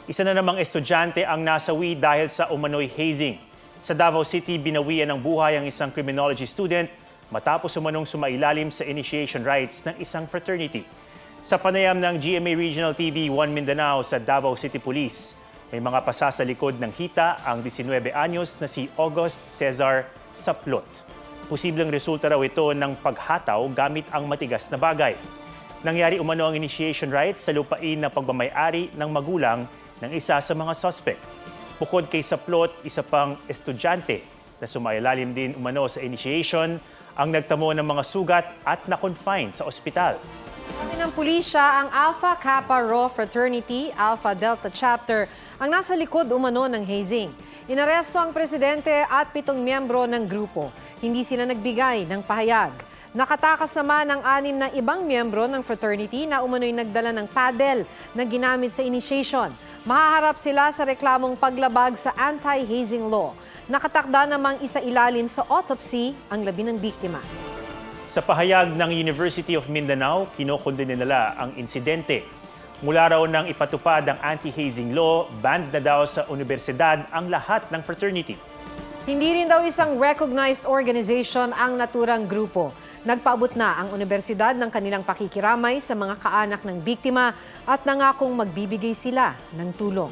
Isa na namang estudyante ang nasawi dahil sa umano'y hazing. Sa Davao City, binawian ng buhay ang isang criminology student matapos umanong sumailalim sa initiation rites ng isang fraternity. Sa panayam ng GMA Regional TV 1 Mindanao sa Davao City Police, may mga pasa sa likod ng hita ang 19 anyos na si August Cesar Saplot. Posibleng resulta raw ito ng paghataw gamit ang matigas na bagay. Nangyari umano ang initiation rites sa lupain na pagmamay-ari ng magulang ng isa sa mga suspect. Bukod kay Saplot, isa pang estudyante na sumailalim din umano sa initiation ang nagtamo ng mga sugat at na-confine sa ospital. Sabi ng pulisya, ang Alpha Kappa Rho Fraternity, Alpha Delta Chapter, ang nasa likod umano ng hazing. Inaresto ang presidente at 7 miyembro ng grupo. Hindi sila nagbigay ng pahayag. Nakatakas naman ang 6 na ibang miyembro ng fraternity na umano'y nagdala ng paddle na ginamit sa initiation. Mahaharap sila sa reklamong paglabag sa anti-hazing law. Nakatakda namang isailalim sa autopsy ang labi ng biktima. Sa pahayag ng University of Mindanao, kinokondena nila ang insidente. Mula raw nang ipatupad ang anti-hazing law, banned na daw sa universidad ang lahat ng fraternity. Hindi rin daw isang recognized organization ang naturang grupo. Nagpaabot na ang universidad ng kanilang pakikiramay sa mga kaanak ng biktima at nangakong magbibigay sila ng tulong.